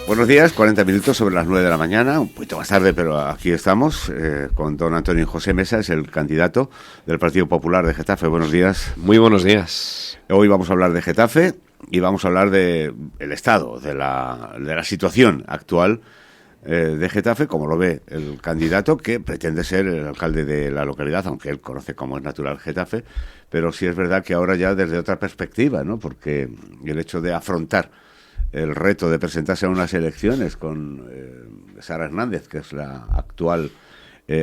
Buenos días, 40 minutos sobre las 9 de la mañana, un poquito más tarde, pero aquí estamos con don Antonio José Mesa, es el candidato del Partido Popular de Getafe. Buenos días. Muy buenos días. Hoy vamos a hablar de Getafe y vamos a hablar del estado, de la situación actual de Getafe, como lo ve el candidato que pretende ser el alcalde de la localidad, aunque él conoce como es natural Getafe, pero sí es verdad que ahora ya desde otra perspectiva, ¿no? Porque el hecho de afrontar el reto de presentarse a unas elecciones con Sara Hernández, que es la actual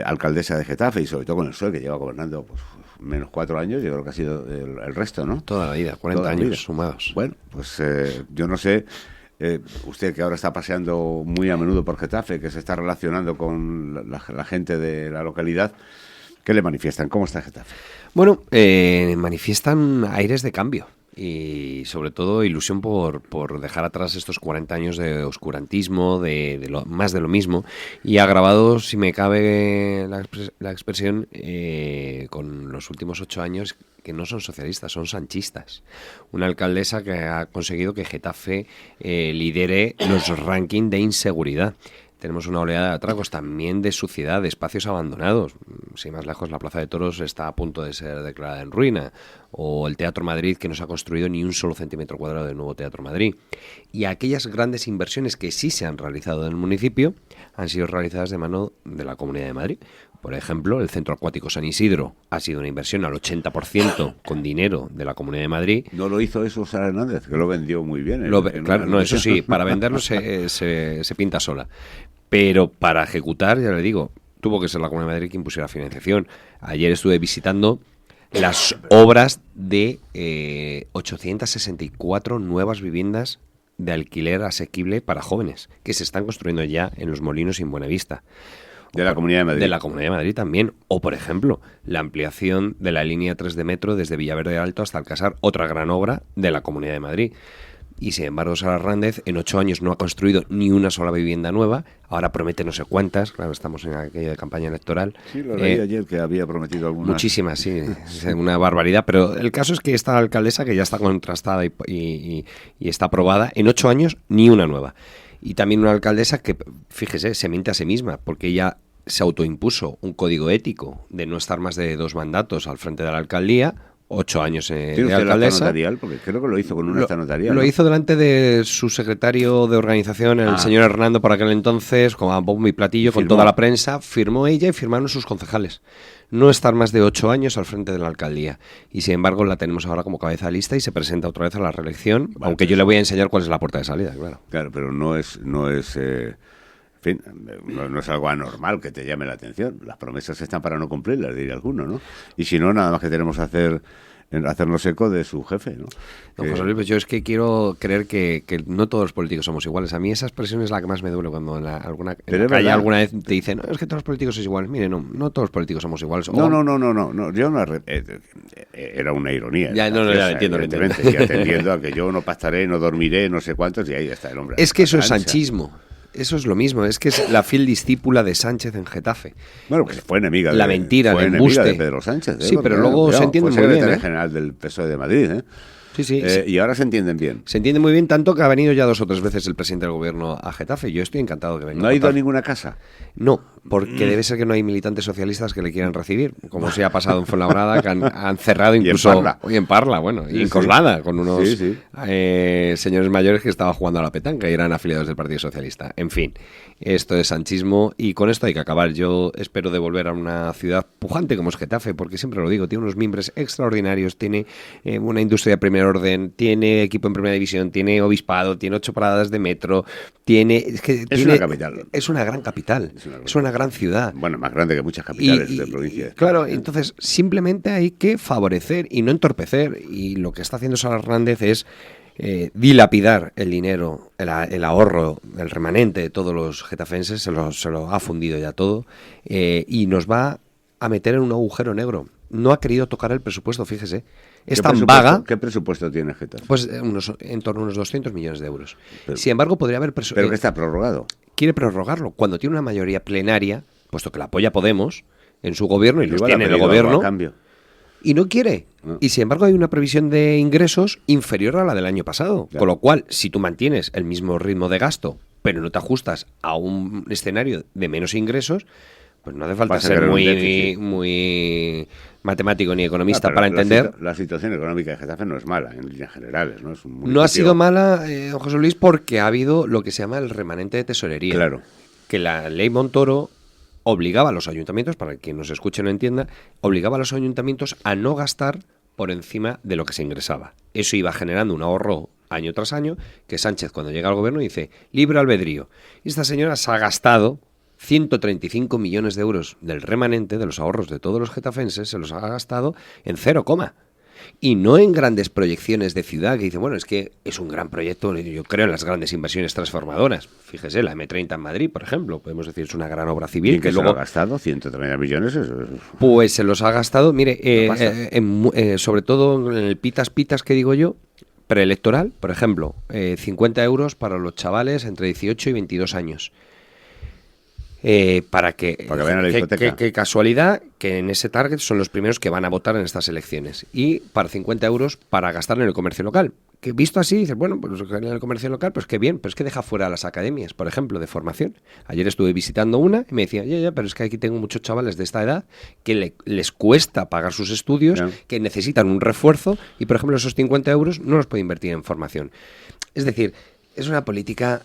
alcaldesa de Getafe, y sobre todo con el PSOE, que lleva gobernando pues menos 4 años, yo creo que ha sido el resto, ¿no? Toda la vida, 40 años sumados. Bueno, pues yo no sé, usted que ahora está paseando muy a menudo por Getafe, que se está relacionando con la gente de la localidad, ¿qué le manifiestan? ¿Cómo está Getafe? Bueno, manifiestan aires de cambio. Y sobre todo ilusión por dejar atrás estos 40 años de oscurantismo, más de lo mismo, y agravado, si me cabe la expresión, con los últimos 8 años que no son socialistas, son sanchistas. Una alcaldesa que ha conseguido que Getafe lidere los rankings de inseguridad. Tenemos una oleada de atracos, también de suciedad, de espacios abandonados. Sin más lejos, la Plaza de Toros está a punto de ser declarada en ruina. O el Teatro Madrid, que no se ha construido ni un solo centímetro cuadrado del nuevo Teatro Madrid. Y aquellas grandes inversiones que sí se han realizado en el municipio han sido realizadas de mano de la Comunidad de Madrid. Por ejemplo, el Centro Acuático San Isidro ha sido una inversión al 80% con dinero de la Comunidad de Madrid. No lo hizo eso Sara Hernández, que lo vendió muy bien. Claro, no, eso sí, para venderlo se pinta sola. Pero para ejecutar, ya le digo, tuvo que ser la Comunidad de Madrid quien pusiera financiación. Ayer estuve visitando las obras de 864 nuevas viviendas de alquiler asequible para jóvenes, que se están construyendo ya en Los Molinos y en Buenavista. De la Comunidad de Madrid. De la Comunidad de Madrid también. O, por ejemplo, la ampliación de la línea 3 de metro desde Villaverde Alto hasta Alcázar, otra gran obra de la Comunidad de Madrid. Y sin embargo, Sara Hernández en 8 años no ha construido ni una sola vivienda nueva. Ahora promete no sé cuántas. Claro, estamos en aquella de campaña electoral. Sí, lo leí ayer que había prometido algunas. Muchísimas, sí. Es una barbaridad. Pero el caso es que esta alcaldesa, que ya está contrastada y está aprobada, en 8 años ni una nueva. Y también una alcaldesa que, fíjese, se miente a sí misma, porque ella se autoimpuso un código ético de no estar más de 2 mandatos al frente de la alcaldía. 8 años de alcaldesa. Notarial? Porque creo que lo hizo con un acta notarial. Lo hizo delante de su secretario de organización, el señor Hernando, por aquel entonces, con bombo y platillo, con toda la prensa. Firmó ella y firmaron sus concejales. No estar más de 8 años al frente de la alcaldía. Y sin embargo la tenemos ahora como cabeza de lista y se presenta otra vez a la reelección, vale, aunque yo le voy a enseñar cuál es la puerta de salida, claro. Claro, pero no es en fin, no es algo anormal que te llame la atención. Las promesas están para no cumplirlas, diría alguno, ¿no? Y si no, nada más que tenemos que hacernos eco de su jefe, ¿no? José Luis, pues yo es que quiero creer que no todos los políticos somos iguales. A mí esa expresión es la que más me duele cuando en la calle alguna vez te dicen, no, es que todos los políticos son iguales. Mire, no todos los políticos somos iguales. No, yo no, era una ironía. Ya entiendo. Y atendiendo a que yo no pastaré, no dormiré, no sé cuántos, y ahí está el hombre. Es que eso es sanchismo. Eso es lo mismo, es que es la fiel discípula de Sánchez en Getafe. Bueno, pues fue enemiga la mentira, el embuste de Pedro Sánchez. Sí, pero luego se entiende muy bien. Fue secretario general del PSOE de Madrid, ¿eh? Sí. Y ahora se entienden bien. Se entiende muy bien, tanto que ha venido ya 2 o 3 veces el presidente del gobierno a Getafe. Yo estoy encantado que venga. ¿No ha ido a ninguna casa? No, porque debe ser que no hay militantes socialistas que le quieran recibir, como se ha pasado en Fuenlabrada, que han cerrado incluso hoy en Parla, y en Coslada, con unos señores mayores que estaban jugando a la petanca y eran afiliados del Partido Socialista. En fin, esto es sanchismo y con esto hay que acabar. Yo espero de volver a una ciudad pujante como es Getafe, porque siempre lo digo, tiene unos mimbres extraordinarios, tiene una industria de primer orden, tiene equipo en primera división, tiene obispado, tiene 8 paradas de metro, una capital. Es una gran capital, es una gran ciudad. Bueno, más grande que muchas capitales de provincia. Claro, entonces simplemente hay que favorecer y no entorpecer, y lo que está haciendo Sara Hernández es dilapidar el dinero, el ahorro, el remanente de todos los getafenses, se lo ha fundido ya todo, y nos va a meter en un agujero negro. No ha querido tocar el presupuesto, fíjese. Es tan vaga. ¿Qué presupuesto tiene Getafe? Pues en torno a unos 200 millones de euros. Sin embargo, podría haber... Pero que está prorrogado. Quiere prorrogarlo. Cuando tiene una mayoría plenaria, puesto que la apoya Podemos en su gobierno y los tiene en el gobierno, y no quiere. No. Y sin embargo hay una previsión de ingresos inferior a la del año pasado. Claro. Con lo cual, si tú mantienes el mismo ritmo de gasto pero no te ajustas a un escenario de menos ingresos, pues no hace falta Vas a ser crear un muy, déficit. muy matemático ni economista Pero para entender. La situación económica de Getafe no es mala, en líneas generales, ¿no? Es un No ha municipio- sido mala, don José Luis, porque ha habido lo que se llama el remanente de tesorería. Claro. Que la ley Montoro obligaba a los ayuntamientos, para quien nos escuche no entienda, obligaba a los ayuntamientos a no gastar por encima de lo que se ingresaba. Eso iba generando un ahorro año tras año, que Sánchez cuando llega al gobierno dice, libre albedrío. Y esta señora se ha gastado 135 millones de euros del remanente, de los ahorros de todos los getafenses, se los ha gastado en 0, y no en grandes proyecciones de ciudad, que dice, bueno, es que es un gran proyecto, yo creo en las grandes inversiones transformadoras. Fíjese, la M30 en Madrid, por ejemplo, podemos decir, es una gran obra civil. ¿Y que luego ha gastado 130 millones? Pues se los ha gastado, mire, pasa. sobre todo en el pitas que digo yo, preelectoral, por ejemplo, 50 euros para los chavales entre 18 y 22 años. Para que vean la discoteca. Qué casualidad que en ese target son los primeros que van a votar en estas elecciones. Y para 50 euros para gastar en el comercio local. Que visto así, dices, bueno, pues en el comercio local, pues qué bien, pero es que deja fuera las academias, por ejemplo, de formación. Ayer estuve visitando una y me decía, ya, pero es que aquí tengo muchos chavales de esta edad que les cuesta pagar sus estudios, que necesitan un refuerzo y, por ejemplo, esos 50 euros no los puede invertir en formación. Es decir, es una política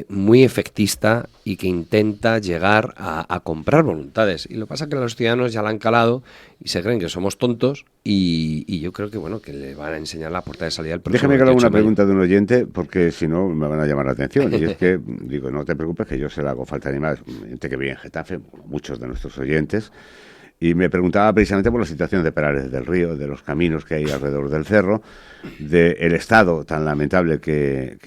muy efectista y que intenta llegar a comprar voluntades. Y lo que pasa es que los ciudadanos ya la han calado y se creen que somos tontos y yo creo que bueno que le van a enseñar la puerta de salida al próximo. Déjame que le haga una 28 de mayo. pregunta de un oyente, porque si no me van a llamar la atención. Y es que, digo, no te preocupes que yo se la hago falta ni más. Gente que vive en Getafe, muchos de nuestros oyentes, y me preguntaba precisamente por la situación de Perales del Río, de los caminos que hay alrededor del cerro, del estado tan lamentable que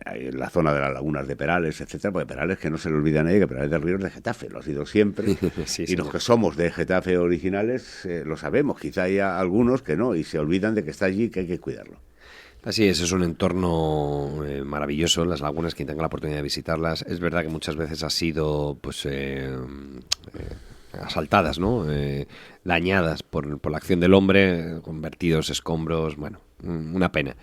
hay en la zona de las lagunas de Perales, etcétera, porque Perales, que no se le olvida a nadie que Perales del Río es de Getafe, lo ha sido siempre, Sí, y señor. los que somos de Getafe originales lo sabemos, quizá haya algunos que no, y se olvidan de que está allí, que hay que cuidarlo. Así es un entorno maravilloso, las lagunas, quien tenga la oportunidad de visitarlas. Es verdad que muchas veces ha sido pues asaltadas, ¿no? Dañadas por la acción del hombre, con vertidos, escombros, bueno, una pena.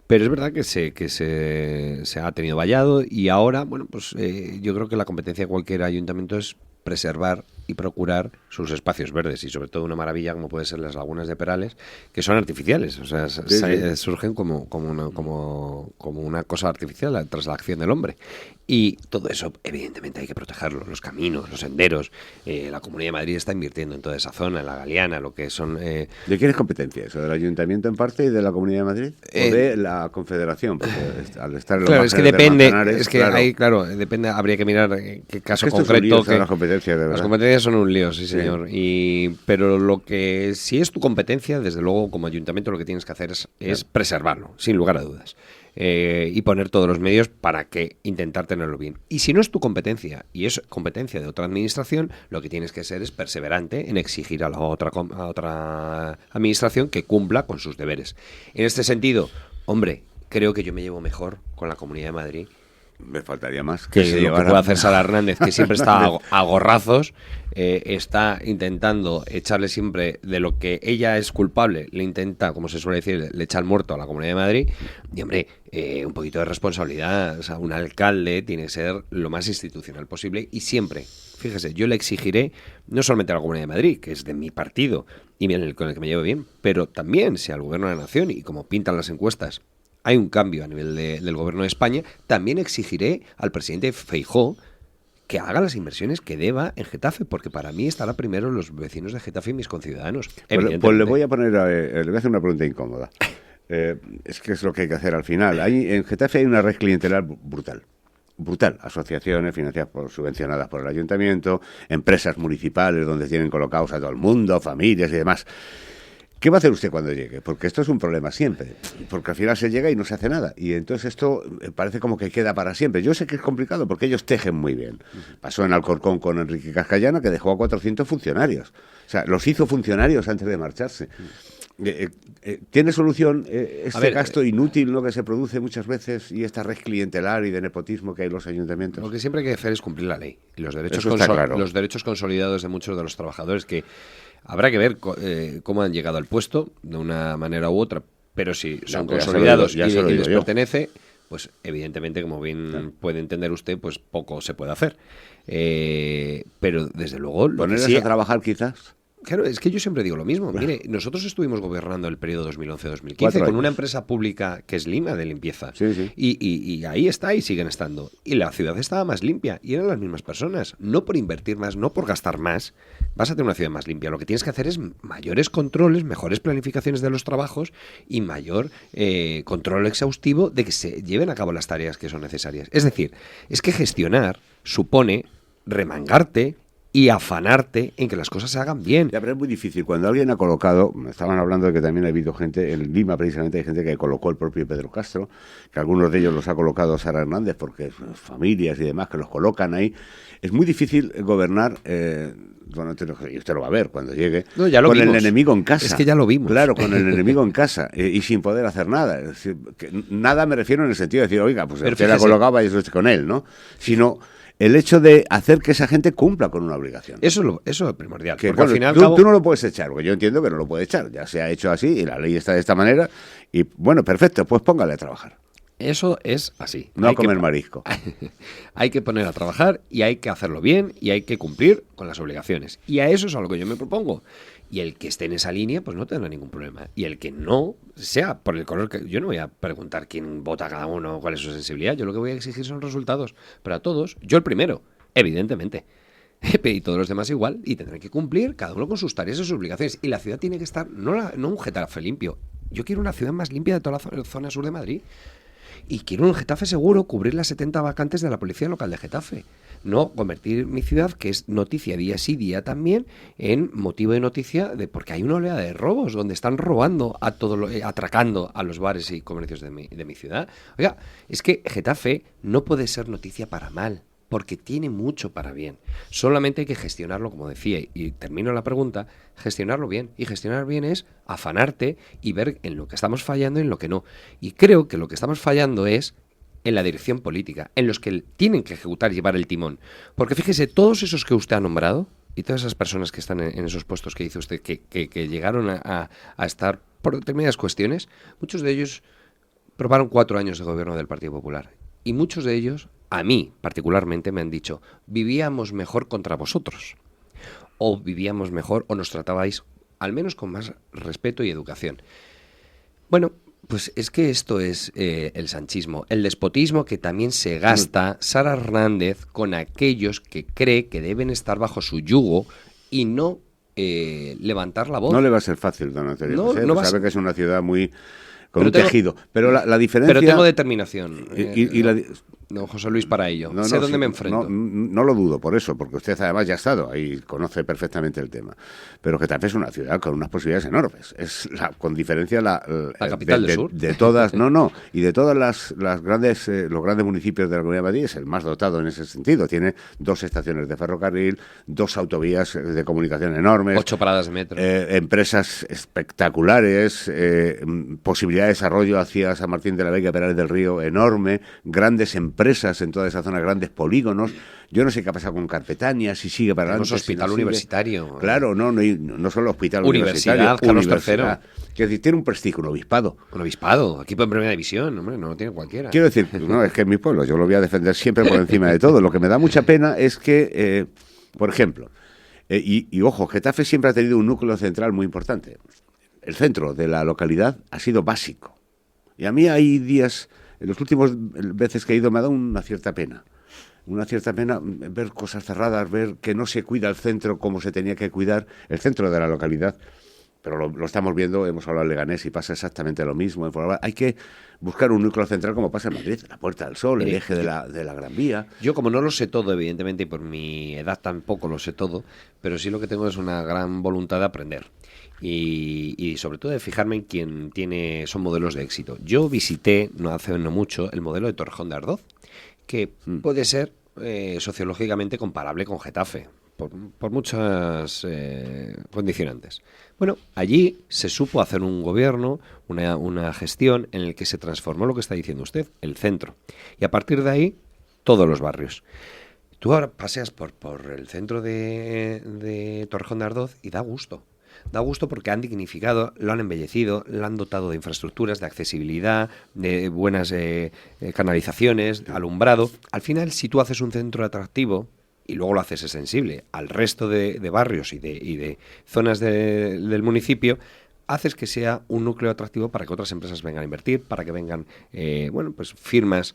Pero es verdad que se ha tenido vallado y ahora, bueno, pues yo creo que la competencia de cualquier ayuntamiento es preservar y procurar sus espacios verdes y sobre todo una maravilla como puede ser las lagunas de Perales, que son artificiales, o sea, surgen como una cosa artificial tras la acción del hombre. Y todo eso, evidentemente, hay que protegerlo, los caminos, los senderos. La Comunidad de Madrid está invirtiendo en toda esa zona, en la Galeana, lo que son... ¿De quién es competencia eso? ¿Del Ayuntamiento en parte y de la Comunidad de Madrid? ¿O de la Confederación? Porque al estar en los claro, es que márgenes del depende, Manzanares, es que claro. ahí, claro, depende, habría que mirar qué caso Es que estos concreto. son líos, las competencias, de verdad. Las competencias son un lío, sí, Sí. señor. Pero lo que si es tu competencia, desde luego, como ayuntamiento, lo que tienes que hacer es preservarlo, sin lugar a dudas. Y poner todos los medios para que intentar tenerlo bien. Y si no es tu competencia y es competencia de otra administración, lo que tienes que ser es perseverante en exigir a la otra administración que cumpla con sus deberes. En este sentido, hombre, creo que yo me llevo mejor con la Comunidad de Madrid Me faltaría más. que se lo que llevara- puede hacer Sara Hernández, que siempre está a gorrazos, está intentando echarle siempre de lo que ella es culpable, le intenta, como se suele decir, le echa el muerto a la Comunidad de Madrid. Y hombre, un poquito de responsabilidad. O sea, un alcalde tiene que ser lo más institucional posible y siempre, fíjese, yo le exigiré no solamente a la Comunidad de Madrid, que es de mi partido y con el que me llevo bien, pero también si al Gobierno de la Nación, y como pintan las encuestas, hay un cambio a nivel del Gobierno de España, también exigiré al presidente Feijóo que haga las inversiones que deba en Getafe, porque para mí estará primero los vecinos de Getafe y mis conciudadanos. Pues le voy a poner, le voy a hacer una pregunta incómoda. Es que es lo que hay que hacer al final. En Getafe hay una red clientelar brutal. Asociaciones financiadas subvencionadas por el ayuntamiento, empresas municipales donde tienen colocados a todo el mundo, familias y demás. ¿Qué va a hacer usted cuando llegue? Porque esto es un problema siempre, porque al final se llega y no se hace nada, y entonces esto parece como que queda para siempre. Yo sé que es complicado porque ellos tejen muy bien. Pasó en Alcorcón con Enrique Cascallana, que dejó a 400 funcionarios. O sea, los hizo funcionarios antes de marcharse. ¿Tiene solución este gasto inútil, ¿no?, que se produce muchas veces, y esta red clientelar y de nepotismo que hay en los ayuntamientos? Lo que siempre hay que hacer es cumplir la ley y los derechos, claro. Los derechos consolidados de muchos de los trabajadores, que habrá que ver cómo han llegado al puesto de una manera u otra, pero si son consolidados y les pertenece, pues evidentemente, como bien Claro. puede entender usted, pues poco se puede hacer. Pero desde luego... Lo que Ponerles sí, a trabajar quizás. claro, es que yo siempre digo lo mismo. Mire, nosotros estuvimos gobernando el periodo 2011-2015 4 con años. una empresa pública que es Lima de limpieza. Sí, sí. Y ahí está y siguen estando. Y la ciudad estaba más limpia y eran las mismas personas. No por invertir más, no por gastar más, vas a tener una ciudad más limpia. Lo que tienes que hacer es mayores controles, mejores planificaciones de los trabajos y mayor control exhaustivo de que se lleven a cabo las tareas que son necesarias. Es decir, es que gestionar supone remangarte y afanarte en que las cosas se hagan bien. Ya, pero es muy difícil. Cuando alguien ha colocado, estaban hablando de que también ha habido gente, en Lima precisamente hay gente que colocó el propio Pedro Castro, que algunos de ellos los ha colocado Sara Hernández, porque familias y demás que los colocan ahí. Es muy difícil gobernar, bueno, y usted lo va a ver cuando llegue, No, ya lo con vimos. el enemigo en casa. Es que ya lo vimos. Claro, con el enemigo en casa y sin poder hacer nada. Es decir, que nada me refiero en el sentido de decir, oiga, pues Pero usted la fíjese. colocaba y eso es con él, ¿no? Sino el hecho de hacer que esa gente cumpla con una obligación. Eso es lo primordial. Que, Porque bueno, al final tú no lo puedes echar, porque yo entiendo que no lo puede echar. Ya se ha hecho así y la ley está de esta manera. Y bueno, perfecto, pues póngale a trabajar. eso es así. No a Hay que comer po- marisco. Hay que poner a trabajar y hay que hacerlo bien y hay que cumplir con las obligaciones. Y a eso es a lo que yo me propongo. Y el que esté en esa línea, pues no tendrá ningún problema. Y el que no, sea por el color que... Yo no voy a preguntar quién vota cada uno, cuál es su sensibilidad. Yo lo que voy a exigir son resultados. Pero a todos, yo el primero, evidentemente. Y todos los demás igual. Y tendrán que cumplir cada uno con sus tareas y sus obligaciones. Y la ciudad tiene que estar, no un Getafe limpio. Yo quiero una ciudad más limpia de toda la zona sur de Madrid. Y quiero un Getafe seguro, cubrir las 70 vacantes de la policía local de Getafe. No convertir mi ciudad, que es noticia día sí día también, en motivo de noticia de porque hay una oleada de robos donde están robando a atracando a los bares y comercios de mi ciudad. Oiga, es que Getafe no puede ser noticia para mal, porque tiene mucho para bien. Solamente hay que gestionarlo, como decía, y termino la pregunta, gestionarlo bien. Y gestionar bien es afanarte y ver en lo que estamos fallando y en lo que no. Y creo que lo que estamos fallando es en la dirección política, en los que tienen que ejecutar y llevar el timón. Porque fíjese, todos esos que usted ha nombrado y todas esas personas que están en esos puestos que dice usted que llegaron a estar por determinadas cuestiones, muchos de ellos probaron 4 años de gobierno del Partido Popular. Y muchos de ellos, a mí particularmente, me han dicho, vivíamos mejor contra vosotros. O vivíamos mejor, o nos tratabais al menos con más respeto y educación. Bueno, pues es que esto es el sanchismo, el despotismo que también se gasta Sara Hernández con aquellos que cree que deben estar bajo su yugo y no levantar la voz. No le va a ser fácil, don Antonio No, José, no pues va a sabe ser- que es una ciudad muy con Pero un tengo- tejido. Pero la diferencia... Pero tengo determinación. y la di- Don José Luis, para ello. No, Sé no, dónde sí, me enfrento. no lo dudo por eso, porque usted además ya ha estado ahí, conoce perfectamente el tema. Pero Getafe es una ciudad con unas posibilidades enormes. Es con diferencia la capital del sur. De todas, y de todas las grandes, los grandes municipios de la Comunidad de Madrid es el más dotado en ese sentido. Tiene 2 estaciones de ferrocarril, 2 autovías de comunicación enormes. 8 paradas de metro. Empresas espectaculares, posibilidad de desarrollo hacia San Martín de la Vega, Perales del Río enorme, grandes empresas en toda esa zona, grandes polígonos. Yo no sé qué ha pasado con Carpetania, si sigue para Tenemos adelante. hospital si no sigue. universitario. Claro, no solo hospital Universidad, universitario. Carlos III. Quiero decir, tiene un prestigio, un obispado. Un obispado, equipo en primera división, hombre, no lo tiene cualquiera. Quiero decir, no, es que es mi pueblo, yo lo voy a defender siempre por encima de todo. Lo que me da mucha pena es que, por ejemplo, y ojo, Getafe siempre ha tenido un núcleo central muy importante. El centro de la localidad ha sido básico. Y a mí hay días, en los últimos veces que he ido, me ha dado una cierta pena. Una cierta pena ver cosas cerradas, ver que no se cuida el centro como se tenía que cuidar, el centro de la localidad. Pero lo estamos viendo, hemos hablado de Leganés y pasa exactamente lo mismo. Hay que buscar un núcleo central como pasa en Madrid, la Puerta del Sol, el eje de la Gran Vía. Yo, como no lo sé todo, evidentemente, y por mi edad tampoco lo sé todo, pero sí lo que tengo es una gran voluntad de aprender. Y sobre todo de fijarme en quién son modelos de éxito. Yo visité, no hace no mucho, el modelo de Torrejón de Ardoz, que puede ser sociológicamente comparable con Getafe, por muchas condicionantes. Bueno, allí se supo hacer un gobierno, una gestión en el que se transformó lo que está diciendo usted, el centro. Y a partir de ahí, todos los barrios. Tú ahora paseas por el centro de Torrejón de Ardoz y da gusto. Da gusto porque han dignificado, lo han embellecido, lo han dotado de infraestructuras, de accesibilidad, de buenas canalizaciones, alumbrado. Al final, si tú haces un centro atractivo y luego lo haces sensible al resto de barrios y de zonas del municipio, haces que sea un núcleo atractivo para que otras empresas vengan a invertir, para que vengan pues firmas,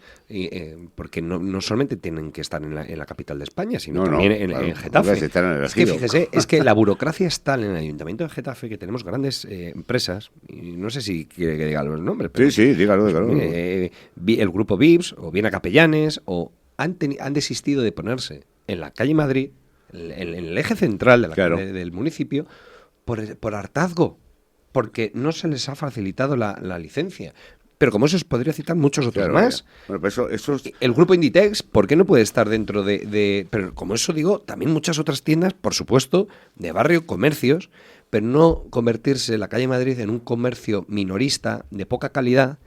porque no solamente tienen que estar en la capital de España, sino también en Getafe. Es que fíjese, es que la burocracia es tal en el Ayuntamiento de Getafe que tenemos grandes empresas, y no sé si quiere que diga los nombres, pero sí, dígalo. El grupo Vips, o bien a Capellanes, o han desistido de ponerse en la calle Madrid, en el eje central del municipio, por hartazgo, porque no se les ha facilitado la licencia. Pero como eso os podría citar muchos otros más. Bueno, pues eso es... El grupo Inditex, ¿por qué no puede estar dentro de...? Pero como eso digo, también muchas otras tiendas, por supuesto, de barrio, comercios, pero no convertirse la calle Madrid en un comercio minorista de poca calidad,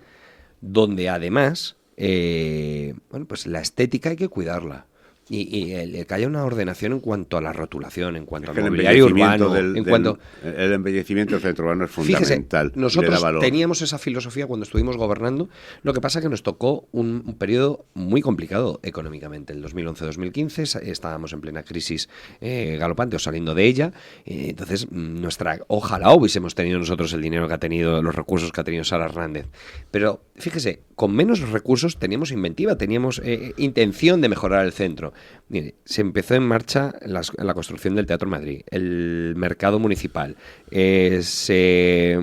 donde además, pues la estética hay que cuidarla. Y que haya una ordenación en cuanto a la rotulación, en cuanto al mobiliario urbano, el embellecimiento del centro urbano es fundamental. Fíjese, nosotros teníamos esa filosofía cuando estuvimos gobernando. Lo que pasa es que nos tocó un periodo muy complicado económicamente. El 2011-2015 estábamos en plena crisis galopante o saliendo de ella. Entonces, ojalá hubiésemos tenido nosotros el dinero que ha tenido, los recursos que ha tenido Sara Hernández. Pero fíjese, con menos recursos teníamos inventiva, teníamos intención de mejorar el centro. Mire, se empezó en marcha la construcción del Teatro Madrid, el mercado municipal, se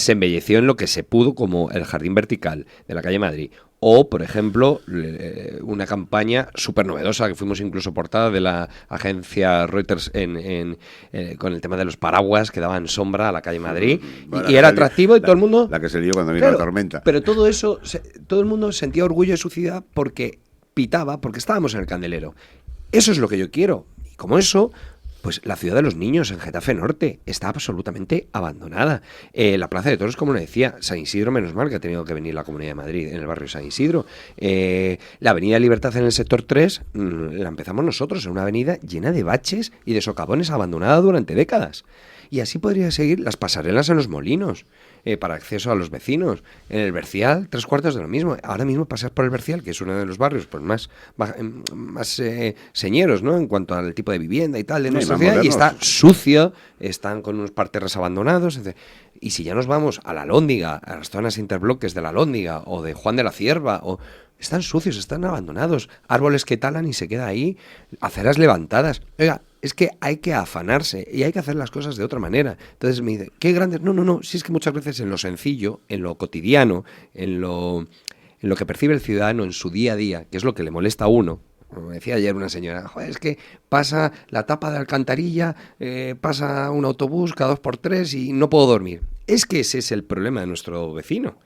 embelleció en lo que se pudo, como el jardín vertical de la calle Madrid. O, por ejemplo, una campaña súper novedosa que fuimos incluso portada de la agencia Reuters con el tema de los paraguas que daban sombra a la calle Madrid. Y era atractivo y todo el mundo... La que se lió cuando vino la tormenta. Pero todo eso, todo el mundo sentía orgullo de su ciudad porque pitaba, porque estábamos en el candelero. Eso es lo que yo quiero. Y como eso... Pues la ciudad de los niños en Getafe Norte está absolutamente abandonada. La Plaza de Toros, como le decía, San Isidro, menos mal que ha tenido que venir la Comunidad de Madrid en el barrio San Isidro. La Avenida Libertad en el sector 3 la empezamos nosotros, en una avenida llena de baches y de socavones, abandonada durante décadas. Y así podría seguir las pasarelas en los molinos, para acceso a los vecinos. En el Bercial, 3/4 de lo mismo. Ahora mismo pasar por el Bercial, que es uno de los barrios pues más señeros, ¿no?, en cuanto al tipo de vivienda y tal de nuestra ciudad, y está sucio, están con unos parterres abandonados, etc. Y si ya nos vamos a la Alhóndiga, a las zonas interbloques de la Alhóndiga o de Juan de la Cierva, están sucios, están abandonados, árboles que talan y se queda ahí, aceras levantadas. Oiga, es que hay que afanarse y hay que hacer las cosas de otra manera. Entonces me dice, qué grandes... No, si es que muchas veces en lo sencillo, en lo cotidiano, en lo que percibe el ciudadano en su día a día, que es lo que le molesta a uno. Como decía ayer una señora, joder, es que pasa la tapa de alcantarilla, pasa un autobús cada 2x3 y no puedo dormir. Es que ese es el problema de nuestro vecino.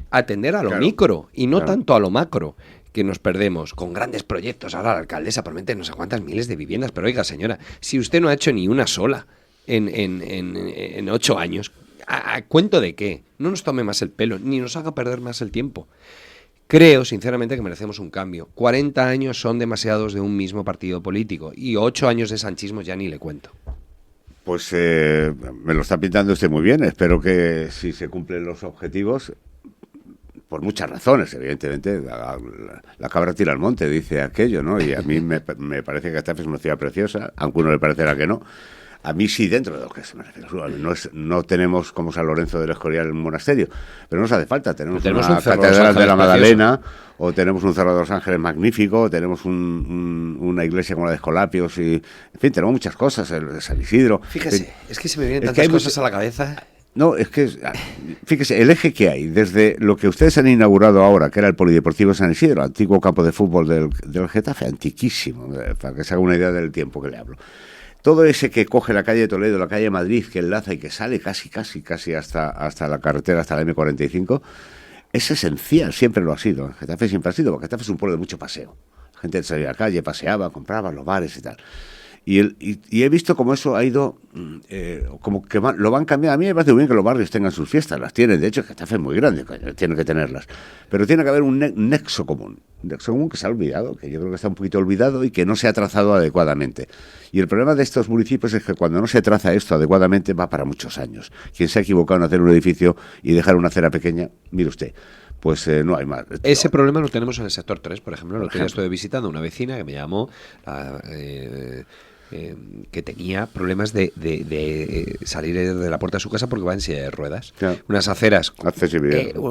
Atender a lo micro y no tanto a lo macro, que nos perdemos con grandes proyectos. Ahora la alcaldesa promete no sé cuántas miles de viviendas, pero oiga, señora, si usted no ha hecho ni una sola en 8 años, ¿a cuento de qué? No nos tome más el pelo, ni nos haga perder más el tiempo. Creo, sinceramente, que merecemos un cambio. 40 años son demasiados de un mismo partido político y 8 años de sanchismo ya ni le cuento. Pues me lo está pintando usted muy bien. Espero que si se cumplen los objetivos, por muchas razones, evidentemente, la cabra tira al monte, dice aquello, ¿no? Y a mí me parece que Getafe es una ciudad preciosa, aunque a uno le parecerá que no. A mí sí, dentro de lo que se me refiere. No tenemos como San Lorenzo del Escorial un monasterio, pero nos hace falta. Tenemos una catedral de la Magdalena, o tenemos un Cerro de los Ángeles magnífico, o tenemos una iglesia como la de Escolapios, y en fin, tenemos muchas cosas, el de San Isidro. Fíjese, es que se me vienen tantas cosas a la cabeza. No, es que, fíjese, el eje que hay, desde lo que ustedes han inaugurado ahora, que era el Polideportivo San Isidro, antiguo campo de fútbol del Getafe, antiquísimo, para que se haga una idea del tiempo que le hablo. Todo ese que coge la calle de Toledo, la calle de Madrid, que enlaza y que sale casi hasta la carretera, hasta la M45, es esencial, siempre lo ha sido. El Getafe siempre ha sido, porque Getafe es un pueblo de mucho paseo. La gente salía a la calle, paseaba, compraba los bares y tal. Y he visto cómo eso ha ido, como que lo van cambiando. A mí me parece muy bien que los barrios tengan sus fiestas, las tienen. De hecho, Getafe es muy grande, tienen que tenerlas. Pero tiene que haber un nexo común. Un nexo común que se ha olvidado, que yo creo que está un poquito olvidado y que no se ha trazado adecuadamente. Y el problema de estos municipios es que cuando no se traza esto adecuadamente va para muchos años. Quien se ha equivocado en hacer un edificio y dejar una acera pequeña, mire usted, pues no hay más. Ese problema lo tenemos en el sector 3, por ejemplo. Lo que estuve visitando una vecina que me llamó que tenía problemas de salir de la puerta de su casa porque va en silla de ruedas. Claro. Unas aceras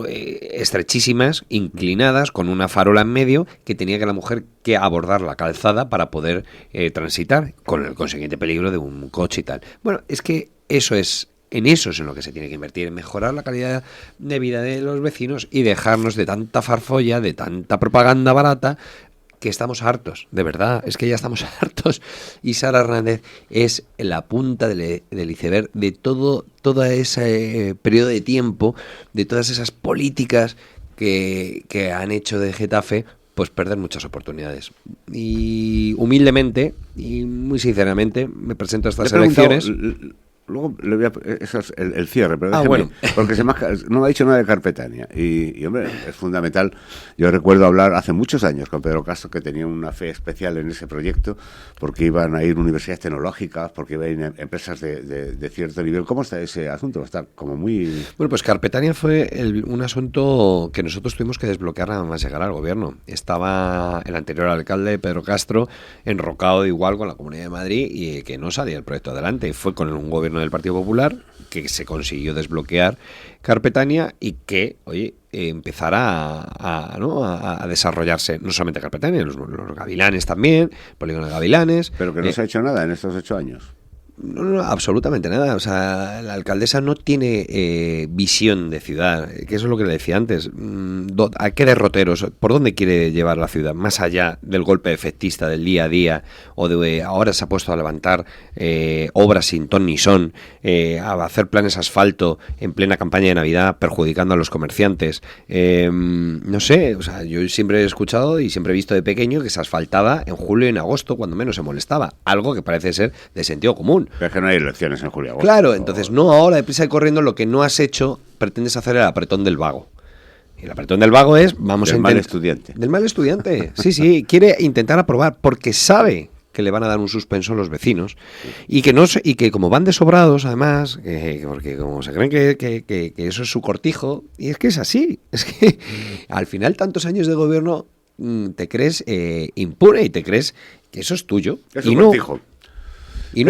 estrechísimas, inclinadas, con una farola en medio, que tenía que la mujer que abordar la calzada para poder transitar, con el consiguiente peligro de un coche y tal. Bueno, es que en eso es en lo que se tiene que invertir, en mejorar la calidad de vida de los vecinos y dejarnos de tanta farfolla, de tanta propaganda barata, que estamos hartos, de verdad, es que ya estamos hartos. Y Sara Hernández es la punta del iceberg de todo ese periodo de tiempo, de todas esas políticas que han hecho de Getafe pues perder muchas oportunidades. Y humildemente y muy sinceramente me presento a estas elecciones. Luego le voy a, eso es el cierre, pero déjeme, bueno. Porque no me ha dicho nada de Carpetania y hombre, es fundamental. Yo recuerdo hablar hace muchos años con Pedro Castro, que tenía una fe especial en ese proyecto, porque iban a ir universidades tecnológicas, porque iban a ir empresas de cierto nivel. ¿Cómo está ese asunto? Está como muy... Bueno, pues Carpetania fue un asunto que nosotros tuvimos que desbloquear nada más llegar al gobierno. Estaba el anterior alcalde, Pedro Castro, enrocado igual con la Comunidad de Madrid y que no salía el proyecto adelante. Fue con un gobierno del Partido Popular que se consiguió desbloquear Carpetania y que, oye, empezara a desarrollarse, no solamente Carpetania, los Gavilanes también, polígono de Gavilanes. Pero que no se ha hecho nada en estos 8 años. No, absolutamente nada. O sea, la alcaldesa no tiene visión de ciudad, que eso es lo que le decía antes. ¿A qué derroteros? ¿Por dónde quiere llevar la ciudad? Más allá del golpe efectista del día a día, o de ahora se ha puesto a levantar obras sin ton ni son, a hacer planes asfalto en plena campaña de Navidad, perjudicando a los comerciantes. No sé, o sea, yo siempre he escuchado y siempre he visto de pequeño que se asfaltaba en julio y en agosto, cuando menos se molestaba. Algo que parece ser de sentido común. Pero es que no hay elecciones en julio y agosto. Claro, entonces no ahora deprisa y corriendo lo que no has hecho, pretendes hacer el apretón del vago. Y el apretón del vago es, del mal estudiante. Del mal estudiante, sí, quiere intentar aprobar porque sabe que le van a dar un suspenso a los vecinos y que como van desobrados además, porque como se creen que eso es su cortijo, y es que es así, es que al final tantos años de gobierno te crees impune y te crees que eso es tuyo. Es un cortijo. Y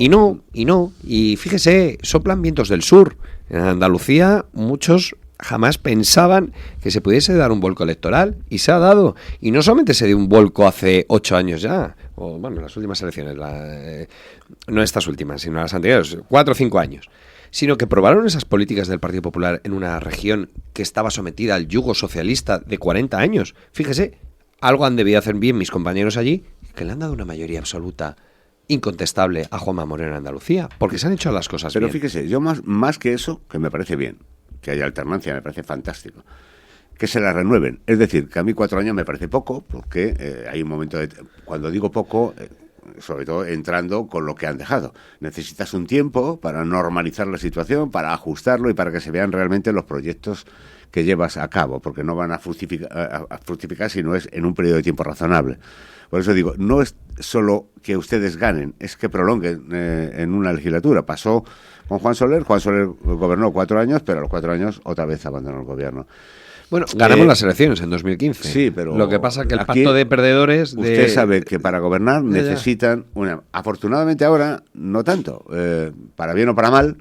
no. Y fíjese, soplan vientos del sur. En Andalucía muchos jamás pensaban que se pudiese dar un vuelco electoral y se ha dado. Y no solamente se dio un vuelco hace 8 años ya, o bueno, las últimas elecciones, no estas últimas, sino las anteriores, 4 o 5 años, sino que probaron esas políticas del Partido Popular en una región que estaba sometida al yugo socialista de 40 años. Fíjese, algo han debido hacer bien mis compañeros allí, que le han dado una mayoría absoluta incontestable a Juanma Moreno en Andalucía, porque se han hecho las cosas bien. Pero fíjese, yo más que eso, que me parece bien, que haya alternancia, me parece fantástico, que se la renueven. Es decir, que a mí 4 años me parece poco, porque hay un momento cuando digo poco, sobre todo entrando con lo que han dejado. Necesitas un tiempo para normalizar la situación, para ajustarlo y para que se vean realmente los proyectos que llevas a cabo, porque no van a fructificar si no es en un periodo de tiempo razonable. Por eso digo, no es solo que ustedes ganen, es que prolonguen en una legislatura. Pasó con Juan Soler gobernó 4 años, pero a los 4 añños otra vez abandonó el gobierno. Bueno, ganamos las elecciones en 2015. Sí, pero lo que pasa es que el pacto de perdedores... Usted sabe que para gobernar necesitan una... Afortunadamente ahora, no tanto. Para bien o para mal,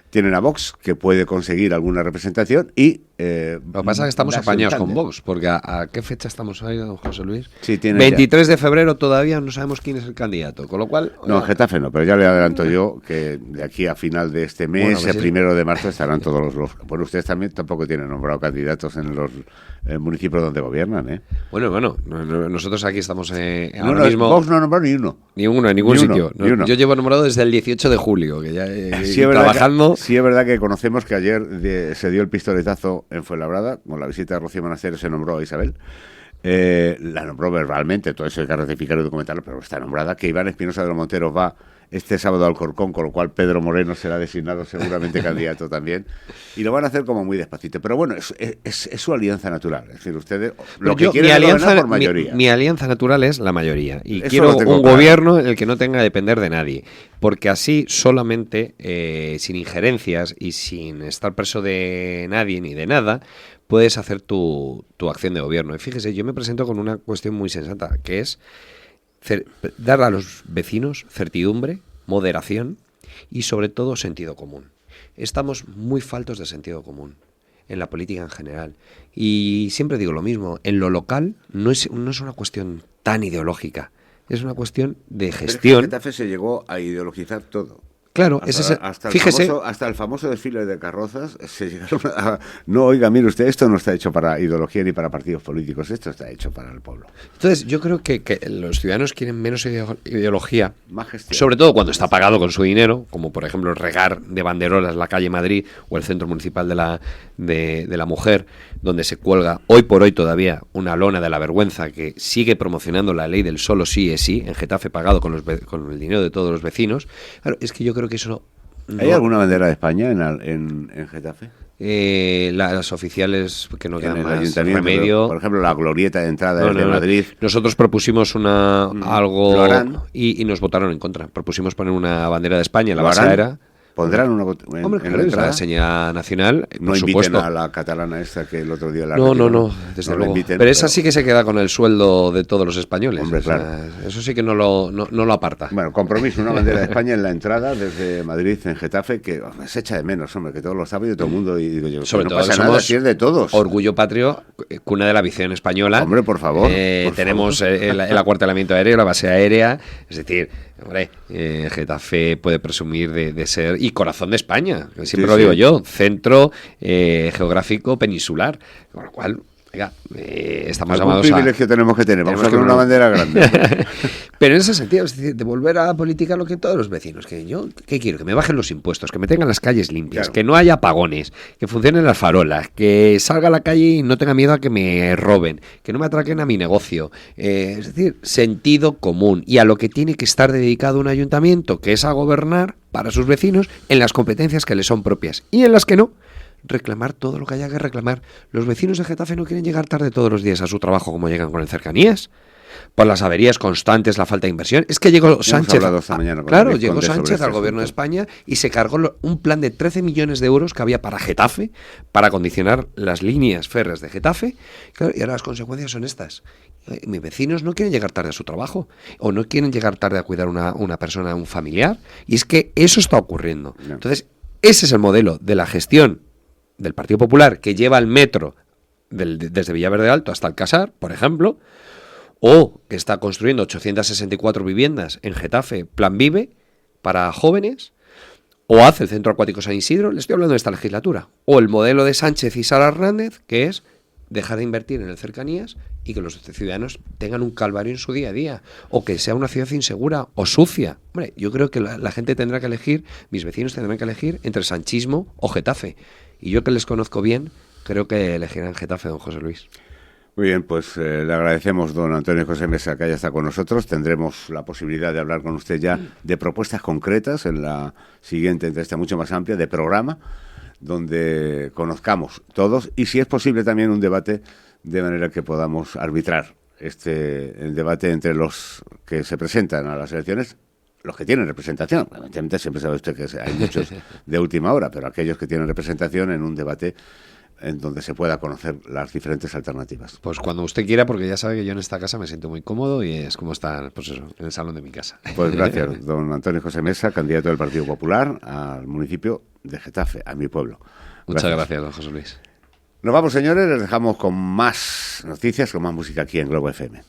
tienen a Vox, que puede conseguir alguna representación y... lo que pasa es que estamos apañados con Vox, porque ¿a qué fecha estamos ahí, don José Luis? Sí, 23 de febrero todavía no sabemos quién es el candidato, con lo cual... No, en Getafe no, pero ya le adelanto yo que de aquí a final de este mes, el 1 de marzo, estarán todos los... Bueno, ustedes también tampoco tienen nombrado candidatos en los municipios donde gobiernan, ¿eh? Bueno, nosotros aquí estamos ahora mismo... Vox no nombró ni uno. Ni uno, en ningún sitio. Yo llevo nombrado desde el 18 de julio, que ya sí, trabajando... Sí, es verdad que conocemos que ayer se dio el pistoletazo en Fuenlabrada, con la visita de Rocío Monasterio se nombró a Isabel, La nombró verbalmente, todo eso hay que ratificar y documentarlo, pero está nombrada, que Iván Espinosa de los Monteros va este sábado al Alcorcón, con lo cual Pedro Moreno será designado seguramente candidato también, y lo van a hacer como muy despacito, pero bueno, es su alianza natural, es decir, ustedes lo que quieren es gobernar por mayoría. Mi alianza natural es la mayoría, y Eso quiero un claro. gobierno en el que no tenga que depender de nadie, porque así solamente, sin injerencias y sin estar preso de nadie ni de nada, puedes hacer tu acción de gobierno. Y fíjese, yo me presento con una cuestión muy sensata, que es dar a los vecinos certidumbre, moderación y sobre todo sentido común. Estamos muy faltos de sentido común en la política en general. Y siempre digo lo mismo, en lo local no es una cuestión tan ideológica, es una cuestión de gestión. Pero es que Getafe se llegó a ideologizar todo. Claro, fíjese. Hasta el famoso desfile de carrozas se llegaron a... No, oiga, mire usted, esto no está hecho para ideología ni para partidos políticos, esto está hecho para el pueblo. Entonces, yo creo que los ciudadanos quieren menos ideología, más gestión. Sobre todo cuando está pagado con su dinero, como por ejemplo regar de banderolas la calle Madrid o el centro municipal de la mujer, donde se cuelga hoy por hoy todavía una lona de la vergüenza que sigue promocionando la ley del solo sí es sí, en Getafe pagado con el dinero de todos los vecinos. Claro, es que yo creo que eso no... ¿Hay alguna bandera de España en Getafe? Las oficiales que no dan más remedio. Por ejemplo, la glorieta de entrada de Madrid. Nosotros propusimos algo y nos votaron en contra. Propusimos poner una bandera de España en la basadera. ¿Pondrán una en la entrada? Señal nacional, no por inviten supuesto. A la catalana esta que el otro día la No, desde luego. Pero esa sí que se queda con el sueldo de todos los españoles. Hombre, claro. Eso sí que no lo aparta. Bueno, compromiso, una bandera de España en la entrada desde Madrid, en Getafe, que se echa de menos, hombre, que todos lo saben y todo el mundo, y digo yo, sobre no todo pasa somos nada si es de todos. Orgullo patrio, cuna de la aviación española. Hombre, por favor. Tenemos el acuartelamiento aéreo, la base aérea, es decir... Hombre, Getafe puede presumir de ser, y corazón de España, que siempre lo digo yo, centro geográfico peninsular, con lo cual, oiga, estamos llamados a... privilegio tenemos que tener, vamos a poner una bandera grande. Pero en ese sentido, es decir, de volver a la política lo que todos los vecinos, que yo, ¿qué quiero? Que me bajen los impuestos, que me tengan las calles limpias, claro. Que no haya apagones, que funcionen las farolas, que salga a la calle y no tenga miedo a que me roben, que no me atraquen a mi negocio. Es decir, sentido común y a lo que tiene que estar dedicado un ayuntamiento, que es a gobernar para sus vecinos en las competencias que les son propias y en las que no. Reclamar todo lo que haya que reclamar. Los vecinos de Getafe no quieren llegar tarde todos los días a su trabajo como llegan con el cercanías. Por las averías constantes, la falta de inversión. Es que llegó Sánchez. Llegó Sánchez al gobierno de España y se cargó un plan de 13 millones de euros que había para Getafe, para condicionar las líneas férreas de Getafe. Claro, y ahora las consecuencias son estas. Mis vecinos no quieren llegar tarde a su trabajo o no quieren llegar tarde a cuidar una persona, un familiar. Y es que eso está ocurriendo. No. Entonces, ese es el modelo de la gestión del Partido Popular que lleva el metro desde Villaverde Alto hasta Alcasar, por ejemplo, o que está construyendo 864 viviendas en Getafe, Plan Vive, para jóvenes, o hace el Centro Acuático San Isidro, le estoy hablando de esta legislatura, o el modelo de Sánchez y Sara Hernández, que es dejar de invertir en el cercanías y que los ciudadanos tengan un calvario en su día a día, o que sea una ciudad insegura o sucia. Hombre, yo creo que la gente tendrá que elegir, mis vecinos tendrán que elegir entre sanchismo o Getafe, y yo que les conozco bien, creo que elegirán Getafe, don José Luis. Muy bien, pues le agradecemos, don Antonio José Mesa, que haya estado con nosotros. Tendremos la posibilidad de hablar con usted ya de propuestas concretas en la siguiente entrevista mucho más amplia de programa, donde conozcamos todos y, si es posible, también un debate de manera que podamos arbitrar el debate entre los que se presentan a las elecciones, los que tienen representación. Evidentemente, siempre sabe usted que hay muchos de última hora, pero aquellos que tienen representación en un debate en donde se pueda conocer las diferentes alternativas. Pues cuando usted quiera, porque ya sabe que yo en esta casa me siento muy cómodo y es como estar, pues eso, en el salón de mi casa. Pues gracias, don Antonio José Mesa, candidato del Partido Popular al municipio de Getafe, a mi pueblo. Muchas gracias, don José Luis. Nos vamos, señores, les dejamos con más noticias, con más música aquí en Globo FM.